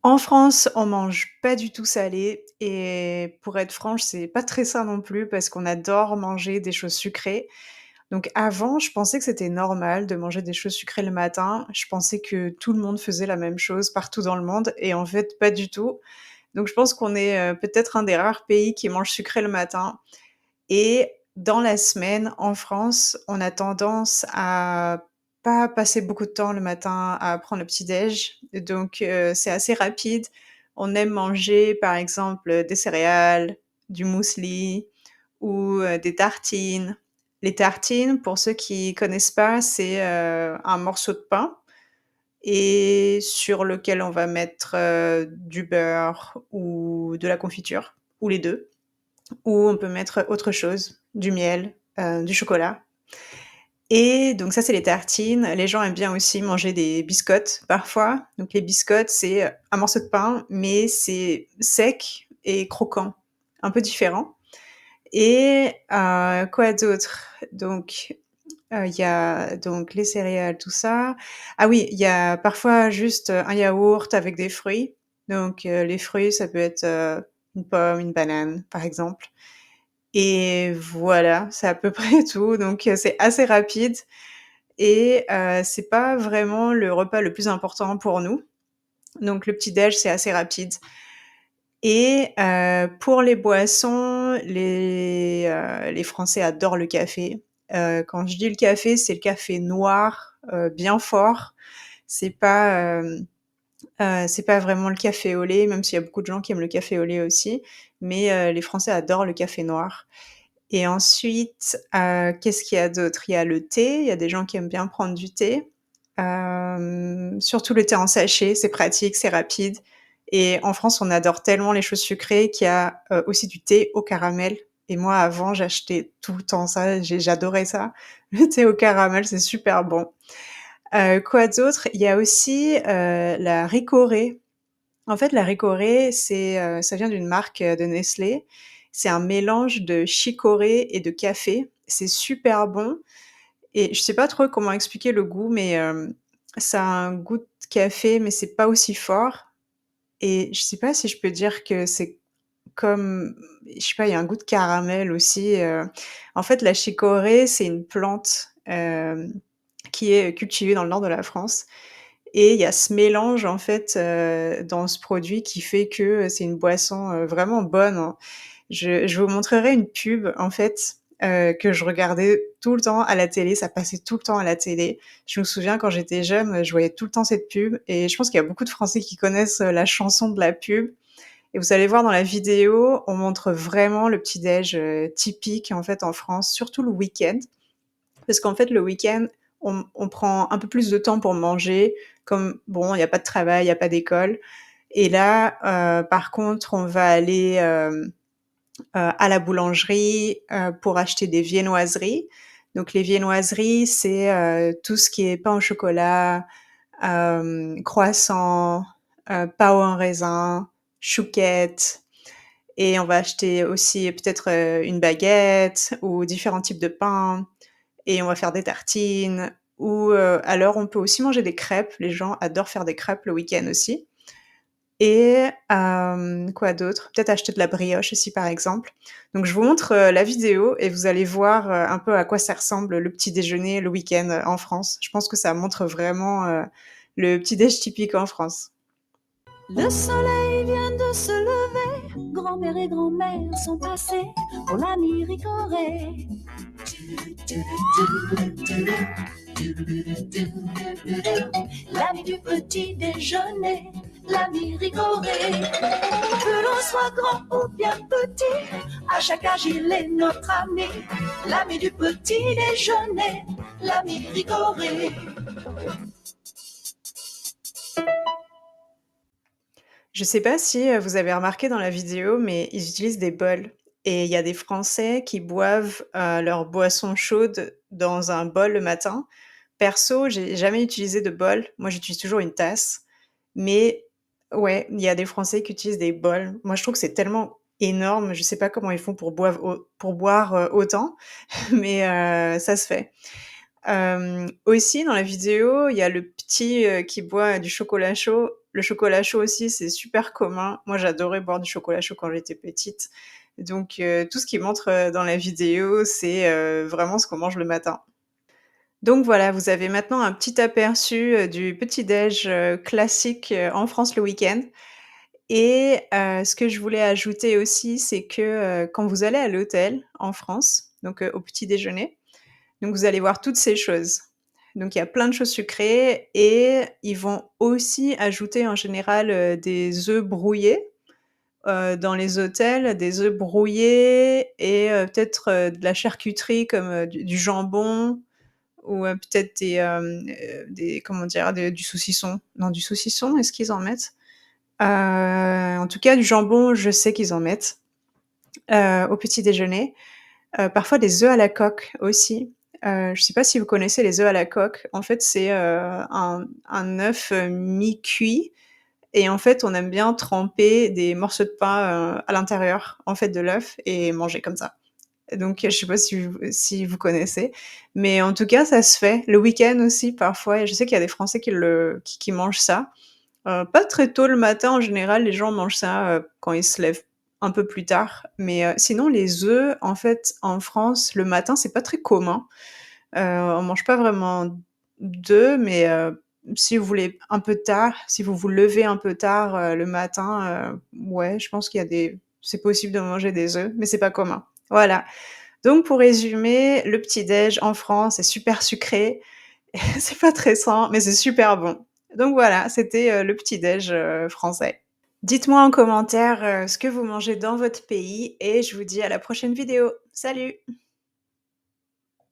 En France, on mange pas du tout salé et pour être franche, c'est pas très sain non plus parce qu'on adore manger des choses sucrées. Donc avant, je pensais que c'était normal de manger des choses sucrées le matin. Je pensais que tout le monde faisait la même chose partout dans le monde et en fait, pas du tout. Donc je pense qu'on est, peut-être un des rares pays qui mange sucré le matin et dans la semaine, en France, on a tendance à pas passer beaucoup de temps le matin à prendre le petit déj. Donc c'est assez rapide. On aime manger, par exemple, des céréales, du muesli ou des tartines. Les tartines, pour ceux qui connaissent pas, c'est, un morceau de pain et sur lequel on va mettre, du beurre ou de la confiture ou les 2. Ou on peut mettre autre chose, du miel, du chocolat et donc ça, c'est les tartines. Les gens aiment bien aussi manger des biscottes parfois. Donc les biscottes, c'est, un morceau de pain, mais c'est sec et croquant, un peu différent et quoi d'autre? Donc, il y a donc les céréales, tout ça. Ah oui, il y a parfois juste, un yaourt avec des fruits. Donc les fruits, ça peut être, une pomme, une banane, par exemple et voilà, c'est à peu près tout, donc c'est assez rapide et c'est pas vraiment le repas le plus important pour nous. Donc le petit déj, c'est assez rapide et pour les boissons, les Français adorent le café. Quand je dis le café, c'est le café noir, bien fort. C'est pas, c'est pas vraiment le café au lait, même s'il y a beaucoup de gens qui aiment le café au lait aussi, mais les Français adorent le café noir. Et ensuite, qu'est-ce qu'il y a d'autre? Il y a le thé, il y a des gens qui aiment bien prendre du thé. Surtout le thé en sachet, c'est pratique, c'est rapide et en France, on adore tellement les choses sucrées qu'il y a, aussi du thé au caramel et moi, avant, j'achetais tout le temps ça, j'adorais ça. Le thé au caramel, c'est super bon. Quoi d'autre? Il y a aussi, la Ricoré. En fait, la Ricoré, ça vient d'une marque, de Nestlé. C'est un mélange de chicorée et de café. C'est super bon et je sais pas trop comment expliquer le goût, mais ça a un goût de café, mais c'est pas aussi fort et je sais pas si je peux dire que c'est comme je sais pas, il y a un goût de caramel aussi, en fait, la chicorée, c'est une plante, qui est cultivée dans le nord de la France et il y a ce mélange en fait, dans ce produit qui fait que, c'est une boisson, vraiment bonne, hein. Je vous montrerai une pub en fait, que je regardais tout le temps à la télé, ça passait tout le temps à la télé. Je me souviens quand j'étais jeune, je voyais tout le temps cette pub et je pense qu'il y a beaucoup de Français qui connaissent, la chanson de la pub et vous allez voir dans la vidéo, on montre vraiment le petit déj, typique en fait en France, surtout le week-end. Parce qu'en fait, le week-end, on prend un peu plus de temps pour manger, comme bon, il y a pas de travail, il y a pas d'école et là, par contre, on va aller, à la boulangerie, pour acheter des viennoiseries. Donc les viennoiseries, c'est, tout ce qui est pain au chocolat, croissant, pâte en raisin, chouquettes et on va acheter aussi peut-être, une baguette ou différents types de pain et on va faire des tartines ou alors on peut aussi manger des crêpes. Les gens adorent faire des crêpes le week-end aussi et quoi d'autre? Peut-être acheter de la brioche aussi, par exemple. Donc je vous montre, la vidéo et vous allez voir, un peu à quoi ça ressemble le petit déjeuner le week-end, en France. Je pense que ça montre vraiment, le petit déj typique en France. Le soleil vient de se lever, grand-mère et grand-mère sont passés pour l'ami Ricoré. L'ami du petit déjeuner, l'ami Ricoré. Que l'on soit grand ou bien petit, à chaque âge il est notre ami. L'ami du petit déjeuner, l'ami Ricoré. Je sais pas si, vous avez remarqué dans la vidéo, mais ils utilisent des bols et il y a des Français qui boivent, leur boisson chaude dans un bol le matin. Perso, j'ai jamais utilisé de bol. Moi, j'utilise toujours une tasse, mais ouais, il y a des Français qui utilisent des bols. Moi, je trouve que c'est tellement énorme, je sais pas comment ils font pour boire, autant, mais ça se fait. Aussi dans la vidéo, il y a le petit, qui boit du chocolat chaud. Le chocolat chaud aussi, c'est super commun. Moi, j'adorais boire du chocolat chaud quand j'étais petite. Donc tout ce qu'ils montrent, dans la vidéo, c'est, vraiment ce qu'on mange le matin. Donc voilà, vous avez maintenant un petit aperçu, du petit déj, classique, en France le week-end. Et ce que je voulais ajouter aussi, c'est que, quand vous allez à l'hôtel en France, donc au petit déjeuner, donc vous allez voir toutes ces choses. Donc il y a plein de choses sucrées et ils vont aussi ajouter en général, des œufs brouillés, dans les hôtels, des œufs brouillés et peut-être, de la charcuterie comme, du jambon ou peut-être des comment dire? Du saucisson. Non, du saucisson, est-ce qu'ils en mettent? En tout cas, du jambon, je sais qu'ils en mettent, au petit déjeuner. Parfois des œufs à la coque aussi. Je sais pas si vous connaissez les œufs à la coque? En fait, c'est, un œuf, mi-cuit et en fait, on aime bien tremper des morceaux de pain, à l'intérieur, en fait, de l'œuf et manger comme ça. Donc, je sais pas si vous connaissez, mais en tout cas, ça se fait. Le week-end aussi, parfois et je sais qu'il y a des Français qui mangent ça. Pas très tôt le matin, en général, les gens mangent ça, quand ils se lèvent un peu plus tard. Mais, sinon les œufs, en fait, en France, le matin, c'est pas très commun. On mange pas vraiment d'œufs, mais, si vous voulez un peu tard, si vous vous levez un peu tard, le matin, ouais, je pense qu'il y a des c'est possible de manger des œufs, mais c'est pas commun. Voilà. Donc pour résumer, le petit déj en France est super sucré, c'est pas très sain, mais c'est super bon. Donc voilà, c'était, le petit déj, français. Dites-moi en commentaire, ce que vous mangez dans votre pays et je vous dis à la prochaine vidéo. Salut!